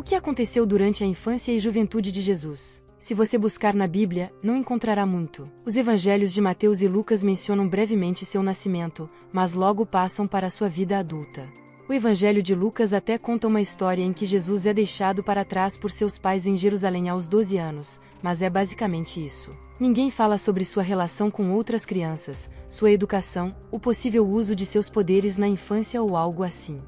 O que aconteceu durante a infância e juventude de Jesus? Se você buscar na Bíblia, não encontrará muito. Os evangelhos de Mateus e Lucas mencionam brevemente seu nascimento, mas logo passam para sua vida adulta. O evangelho de Lucas até conta uma história em que Jesus é deixado para trás por seus pais em Jerusalém aos 12 anos, mas é basicamente isso. Ninguém fala sobre sua relação com outras crianças, sua educação, o possível uso de seus poderes na infância ou algo assim.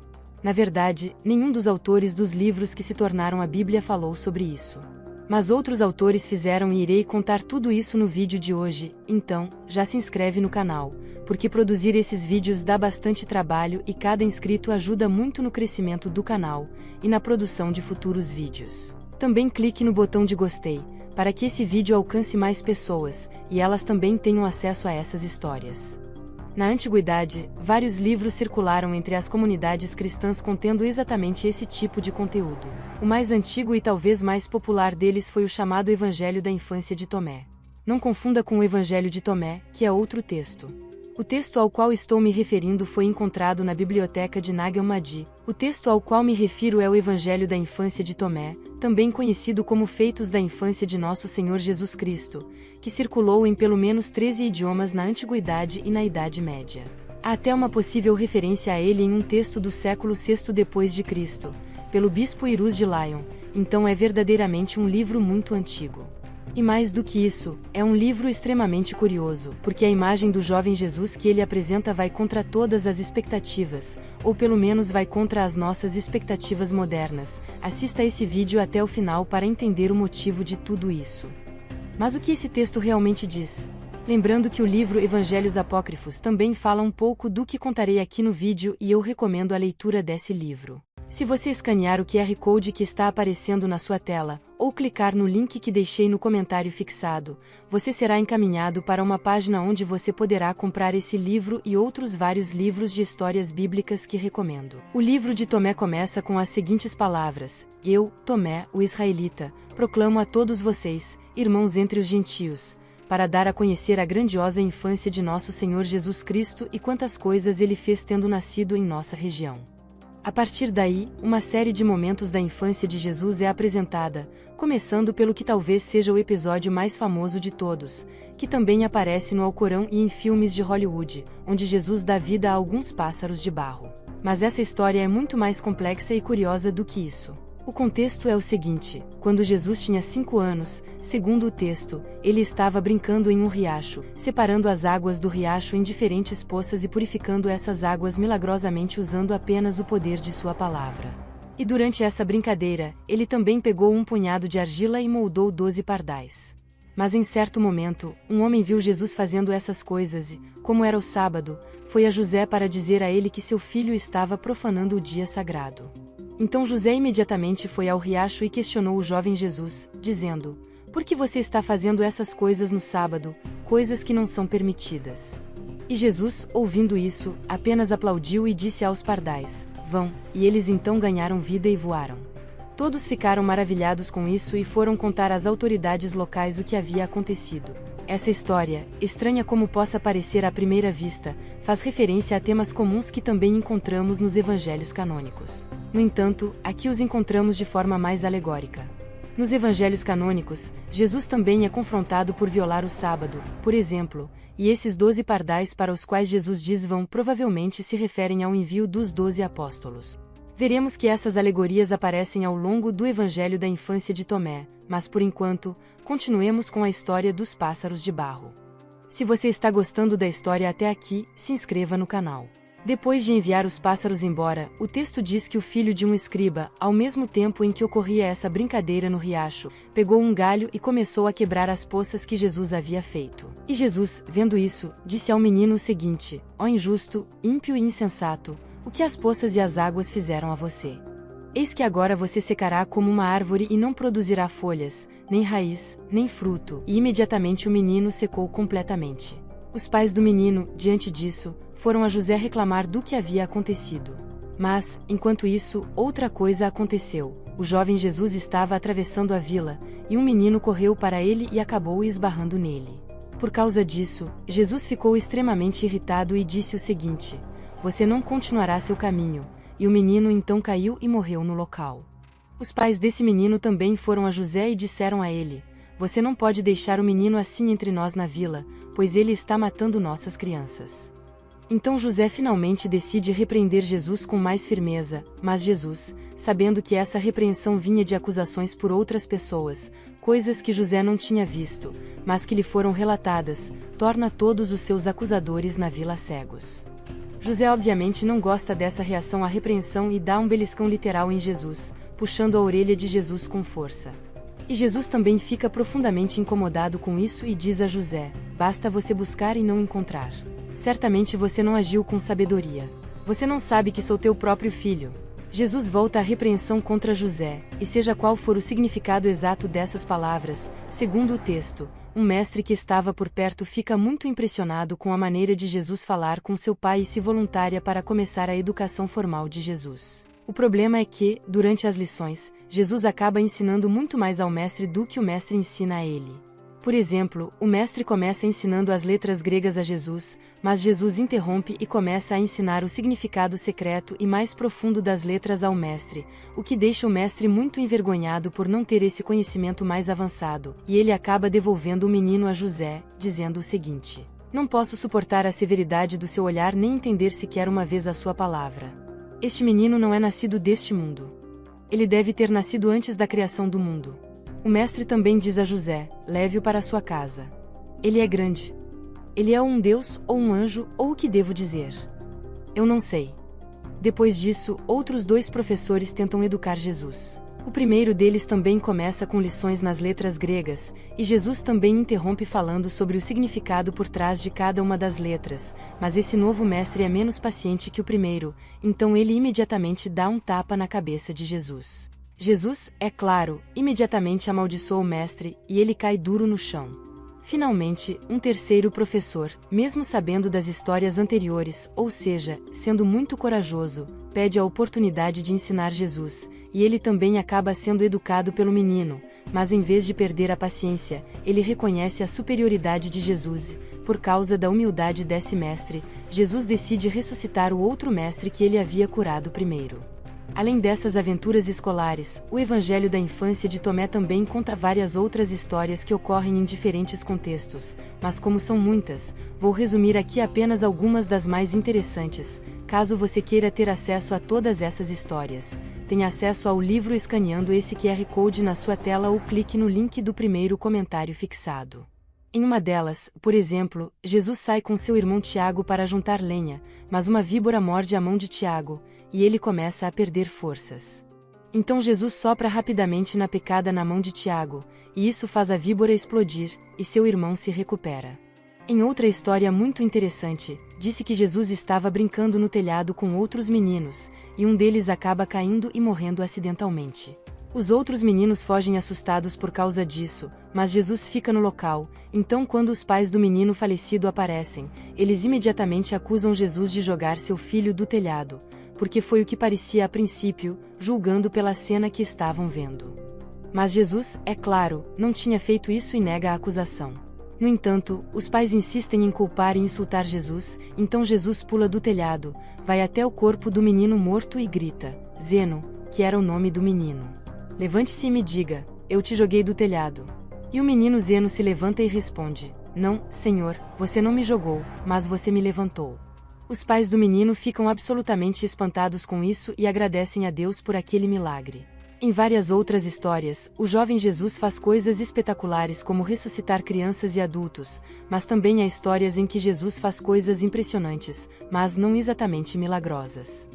Na verdade, nenhum dos autores dos livros que se tornaram a Bíblia falou sobre isso. Mas outros autores fizeram e irei contar tudo isso no vídeo de hoje, então, já se inscreve no canal, porque produzir esses vídeos dá bastante trabalho e cada inscrito ajuda muito no crescimento do canal, e na produção de futuros vídeos. Também clique no botão de gostei, para que esse vídeo alcance mais pessoas, e elas também tenham acesso a essas histórias. Na antiguidade, vários livros circularam entre as comunidades cristãs contendo exatamente esse tipo de conteúdo. O mais antigo e talvez mais popular deles foi o chamado Evangelho da Infância de Tomé. Não confunda com o Evangelho de Tomé, que é outro texto. O texto ao qual estou me referindo foi encontrado na biblioteca de Nag Hammadi. O texto ao qual me refiro é o Evangelho da Infância de Tomé, também conhecido como Feitos da Infância de Nosso Senhor Jesus Cristo, que circulou em pelo menos 13 idiomas na Antiguidade e na Idade Média. Há até uma possível referência a ele em um texto do século VI depois de Cristo, pelo bispo Irus de Lyon, então é verdadeiramente um livro muito antigo. E mais do que isso, é um livro extremamente curioso, porque a imagem do jovem Jesus que ele apresenta vai contra todas as expectativas, ou pelo menos vai contra as nossas expectativas modernas. Assista esse vídeo até o final para entender o motivo de tudo isso. Mas o que esse texto realmente diz? Lembrando que o livro Evangelhos Apócrifos também fala um pouco do que contarei aqui no vídeo e eu recomendo a leitura desse livro. Se você escanear o QR Code que está aparecendo na sua tela, ou clicar no link que deixei no comentário fixado, você será encaminhado para uma página onde você poderá comprar esse livro e outros vários livros de histórias bíblicas que recomendo. O livro de Tomé começa com as seguintes palavras: Eu, Tomé, o israelita, proclamo a todos vocês, irmãos entre os gentios, para dar a conhecer a grandiosa infância de nosso Senhor Jesus Cristo e quantas coisas ele fez tendo nascido em nossa região. A partir daí, uma série de momentos da infância de Jesus é apresentada, começando pelo que talvez seja o episódio mais famoso de todos, que também aparece no Alcorão e em filmes de Hollywood, onde Jesus dá vida a alguns pássaros de barro. Mas essa história é muito mais complexa e curiosa do que isso. O contexto é o seguinte: quando Jesus tinha 5 anos, segundo o texto, ele estava brincando em um riacho, separando as águas do riacho em diferentes poças e purificando essas águas milagrosamente usando apenas o poder de sua palavra. E durante essa brincadeira, ele também pegou um punhado de argila e moldou 12 pardais. Mas em certo momento, um homem viu Jesus fazendo essas coisas e, como era o sábado, foi a José para dizer a ele que seu filho estava profanando o dia sagrado. Então José imediatamente foi ao riacho e questionou o jovem Jesus, dizendo: Por que você está fazendo essas coisas no sábado, coisas que não são permitidas? E Jesus, ouvindo isso, apenas aplaudiu e disse aos pardais: Vão, e eles então ganharam vida e voaram. Todos ficaram maravilhados com isso e foram contar às autoridades locais o que havia acontecido. Essa história, estranha como possa parecer à primeira vista, faz referência a temas comuns que também encontramos nos evangelhos canônicos. No entanto, aqui os encontramos de forma mais alegórica. Nos evangelhos canônicos, Jesus também é confrontado por violar o sábado, por exemplo, e esses 12 pardais para os quais Jesus diz vão provavelmente se referem ao envio dos 12 apóstolos. Veremos que essas alegorias aparecem ao longo do Evangelho da Infância de Tomé, mas por enquanto, continuemos com a história dos pássaros de barro. Se você está gostando da história até aqui, se inscreva no canal. Depois de enviar os pássaros embora, o texto diz que o filho de um escriba, ao mesmo tempo em que ocorria essa brincadeira no riacho, pegou um galho e começou a quebrar as poças que Jesus havia feito. E Jesus, vendo isso, disse ao menino o seguinte: Ó injusto, ímpio e insensato, o que as poças e as águas fizeram a você? Eis que agora você secará como uma árvore e não produzirá folhas, nem raiz, nem fruto. E imediatamente o menino secou completamente. Os pais do menino, diante disso, foram a José reclamar do que havia acontecido. Mas, enquanto isso, outra coisa aconteceu. O jovem Jesus estava atravessando a vila, e um menino correu para ele e acabou esbarrando nele. Por causa disso, Jesus ficou extremamente irritado e disse o seguinte: Você não continuará seu caminho. E o menino então caiu e morreu no local. Os pais desse menino também foram a José e disseram a ele: "Você não pode deixar o menino assim entre nós na vila, pois ele está matando nossas crianças." Então José finalmente decide repreender Jesus com mais firmeza, mas Jesus, sabendo que essa repreensão vinha de acusações por outras pessoas, coisas que José não tinha visto, mas que lhe foram relatadas, torna todos os seus acusadores na vila cegos. José obviamente não gosta dessa reação à repreensão e dá um beliscão literal em Jesus, puxando a orelha de Jesus com força. E Jesus também fica profundamente incomodado com isso e diz a José: "Basta você buscar e não encontrar. Certamente você não agiu com sabedoria. Você não sabe que sou teu próprio filho." Jesus volta à repreensão contra José, e seja qual for o significado exato dessas palavras, segundo o texto, um mestre que estava por perto fica muito impressionado com a maneira de Jesus falar com seu pai e se voluntária para começar a educação formal de Jesus. O problema é que, durante as lições, Jesus acaba ensinando muito mais ao mestre do que o mestre ensina a ele. Por exemplo, o mestre começa ensinando as letras gregas a Jesus, mas Jesus interrompe e começa a ensinar o significado secreto e mais profundo das letras ao mestre, o que deixa o mestre muito envergonhado por não ter esse conhecimento mais avançado, e ele acaba devolvendo o menino a José, dizendo o seguinte: "Não posso suportar a severidade do seu olhar nem entender sequer uma vez a sua palavra. Este menino não é nascido deste mundo. Ele deve ter nascido antes da criação do mundo." O mestre também diz a José: "Leve-o para sua casa. Ele é grande. Ele é um deus, ou um anjo, ou o que devo dizer? Eu não sei." Depois disso, outros dois professores tentam educar Jesus. O primeiro deles também começa com lições nas letras gregas, e Jesus também interrompe falando sobre o significado por trás de cada uma das letras, mas esse novo mestre é menos paciente que o primeiro, então ele imediatamente dá um tapa na cabeça de Jesus. Jesus, é claro, imediatamente amaldiçoa o mestre, e ele cai duro no chão. Finalmente, um terceiro professor, mesmo sabendo das histórias anteriores, ou seja, sendo muito corajoso, pede a oportunidade de ensinar Jesus, e ele também acaba sendo educado pelo menino, mas em vez de perder a paciência, ele reconhece a superioridade de Jesus. Por causa da humildade desse mestre, Jesus decide ressuscitar o outro mestre que ele havia curado primeiro. Além dessas aventuras escolares, o Evangelho da Infância de Tomé também conta várias outras histórias que ocorrem em diferentes contextos, mas como são muitas, vou resumir aqui apenas algumas das mais interessantes. Caso você queira ter acesso a todas essas histórias, tenha acesso ao livro escaneando esse QR Code na sua tela ou clique no link do primeiro comentário fixado. Em uma delas, por exemplo, Jesus sai com seu irmão Tiago para juntar lenha, mas uma víbora morde a mão de Tiago, e ele começa a perder forças. Então Jesus sopra rapidamente na pecada na mão de Tiago, e isso faz a víbora explodir, e seu irmão se recupera. Em outra história muito interessante, disse que Jesus estava brincando no telhado com outros meninos, e um deles acaba caindo e morrendo acidentalmente. Os outros meninos fogem assustados por causa disso, mas Jesus fica no local, então quando os pais do menino falecido aparecem, eles imediatamente acusam Jesus de jogar seu filho do telhado, porque foi o que parecia a princípio, julgando pela cena que estavam vendo. Mas Jesus, é claro, não tinha feito isso e nega a acusação. No entanto, os pais insistem em culpar e insultar Jesus, então Jesus pula do telhado, vai até o corpo do menino morto e grita: "Zeno", que era o nome do menino, "levante-se e me diga, eu te joguei do telhado." E o menino Zeno se levanta e responde: "Não, Senhor, você não me jogou, mas você me levantou." Os pais do menino ficam absolutamente espantados com isso e agradecem a Deus por aquele milagre. Em várias outras histórias, o jovem Jesus faz coisas espetaculares como ressuscitar crianças e adultos, mas também há histórias em que Jesus faz coisas impressionantes, mas não exatamente milagrosas.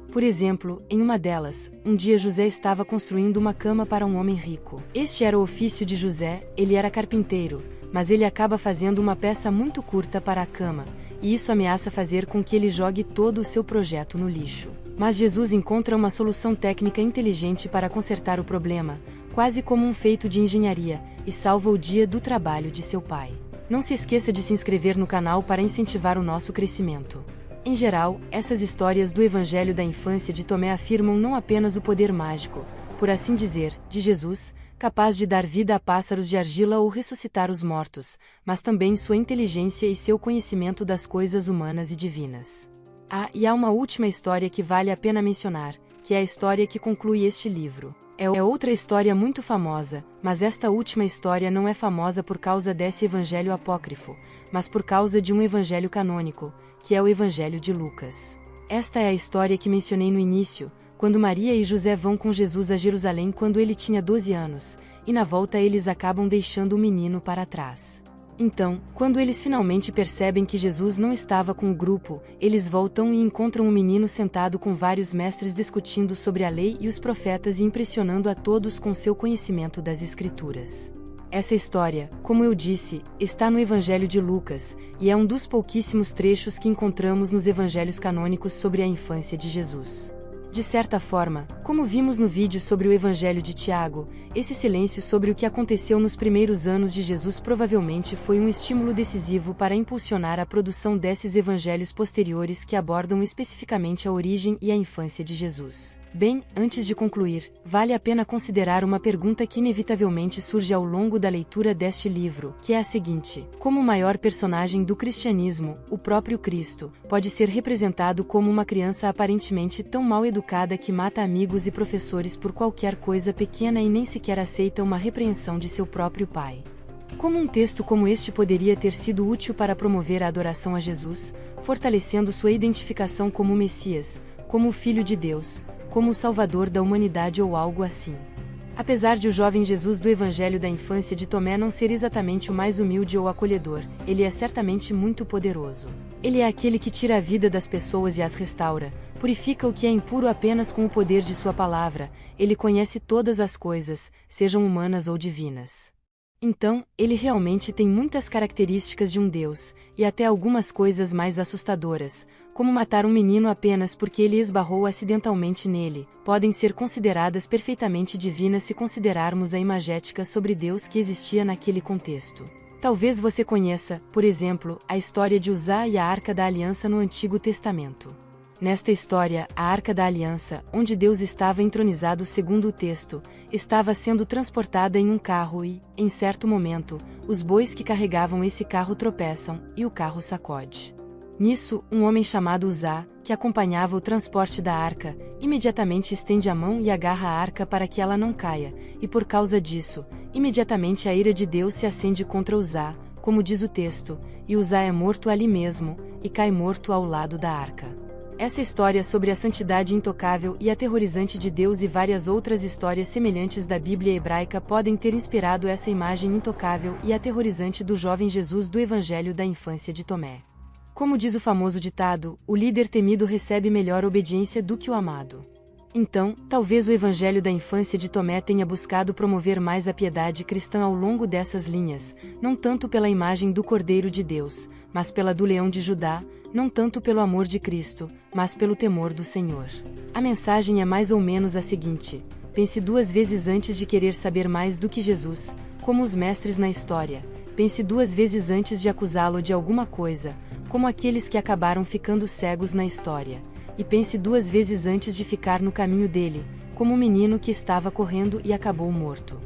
Por exemplo, em uma delas, um dia José estava construindo uma cama para um homem rico. Este era o ofício de José, ele era carpinteiro, mas ele acaba fazendo uma peça muito curta para a cama, e isso ameaça fazer com que ele jogue todo o seu projeto no lixo. Mas Jesus encontra uma solução técnica inteligente para consertar o problema, quase como um feito de engenharia, e salva o dia do trabalho de seu pai. Não se esqueça de se inscrever no canal para incentivar o nosso crescimento. Em geral, essas histórias do Evangelho da Infância de Tomé afirmam não apenas o poder mágico, por assim dizer, de Jesus, capaz de dar vida a pássaros de argila ou ressuscitar os mortos, mas também sua inteligência e seu conhecimento das coisas humanas e divinas. E há uma última história que vale a pena mencionar, que é a história que conclui este livro. É outra história muito famosa, mas esta última história não é famosa por causa desse evangelho apócrifo, mas por causa de um evangelho canônico, que é o Evangelho de Lucas. Esta é a história que mencionei no início, quando Maria e José vão com Jesus a Jerusalém quando ele tinha 12 anos, e na volta eles acabam deixando o menino para trás. Então, quando eles finalmente percebem que Jesus não estava com o grupo, eles voltam e encontram o menino sentado com vários mestres discutindo sobre a lei e os profetas e impressionando a todos com seu conhecimento das Escrituras. Essa história, como eu disse, está no Evangelho de Lucas, e é um dos pouquíssimos trechos que encontramos nos evangelhos canônicos sobre a infância de Jesus. De certa forma, como vimos no vídeo sobre o Evangelho de Tiago, esse silêncio sobre o que aconteceu nos primeiros anos de Jesus provavelmente foi um estímulo decisivo para impulsionar a produção desses evangelhos posteriores que abordam especificamente a origem e a infância de Jesus. Bem, antes de concluir, vale a pena considerar uma pergunta que inevitavelmente surge ao longo da leitura deste livro, que é a seguinte: como o maior personagem do cristianismo, o próprio Cristo, pode ser representado como uma criança aparentemente tão mal educada que mata amigos e professores por qualquer coisa pequena e nem sequer aceita uma repreensão de seu próprio pai? Como um texto como este poderia ter sido útil para promover a adoração a Jesus, fortalecendo sua identificação como o Messias, como o Filho de Deus, como o Salvador da humanidade ou algo assim? Apesar de o jovem Jesus do Evangelho da infância de Tomé não ser exatamente o mais humilde ou acolhedor, ele é certamente muito poderoso. Ele é aquele que tira a vida das pessoas e as restaura, purifica o que é impuro apenas com o poder de sua palavra, ele conhece todas as coisas, sejam humanas ou divinas. Então, ele realmente tem muitas características de um Deus, e até algumas coisas mais assustadoras, como matar um menino apenas porque ele esbarrou acidentalmente nele, podem ser consideradas perfeitamente divinas se considerarmos a imagética sobre Deus que existia naquele contexto. Talvez você conheça, por exemplo, a história de Uzá e a Arca da Aliança no Antigo Testamento. Nesta história, a Arca da Aliança, onde Deus estava entronizado segundo o texto, estava sendo transportada em um carro e, em certo momento, os bois que carregavam esse carro tropeçam, e o carro sacode. Nisso, um homem chamado Uzá, que acompanhava o transporte da arca, imediatamente estende a mão e agarra a arca para que ela não caia, e por causa disso, imediatamente a ira de Deus se acende contra Uzá, como diz o texto, e Uzá é morto ali mesmo, e cai morto ao lado da arca. Essa história sobre a santidade intocável e aterrorizante de Deus e várias outras histórias semelhantes da Bíblia hebraica podem ter inspirado essa imagem intocável e aterrorizante do jovem Jesus do Evangelho da infância de Tomé. Como diz o famoso ditado, o líder temido recebe melhor obediência do que o amado. Então, talvez o Evangelho da infância de Tomé tenha buscado promover mais a piedade cristã ao longo dessas linhas, não tanto pela imagem do Cordeiro de Deus, mas pela do Leão de Judá, não tanto pelo amor de Cristo, mas pelo temor do Senhor. A mensagem é mais ou menos a seguinte: pense duas vezes antes de querer saber mais do que Jesus, como os mestres na história, pense duas vezes antes de acusá-lo de alguma coisa, como aqueles que acabaram ficando cegos na história. E pense duas vezes antes de ficar no caminho dele, como o menino que estava correndo e acabou morto.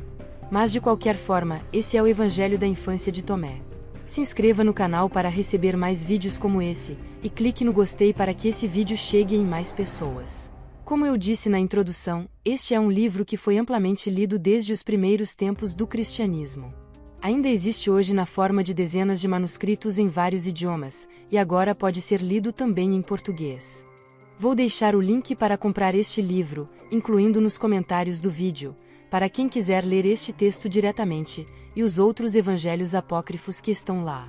Mas de qualquer forma, esse é o Evangelho da infância de Tomé. Se inscreva no canal para receber mais vídeos como esse, e clique no gostei para que esse vídeo chegue em mais pessoas. Como eu disse na introdução, este é um livro que foi amplamente lido desde os primeiros tempos do cristianismo. Ainda existe hoje na forma de dezenas de manuscritos em vários idiomas, e agora pode ser lido também em português. Vou deixar o link para comprar este livro, incluindo nos comentários do vídeo, para quem quiser ler este texto diretamente, e os outros evangelhos apócrifos que estão lá.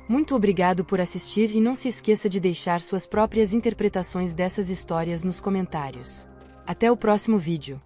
Muito obrigado por assistir e não se esqueça de deixar suas próprias interpretações dessas histórias nos comentários. Até o próximo vídeo.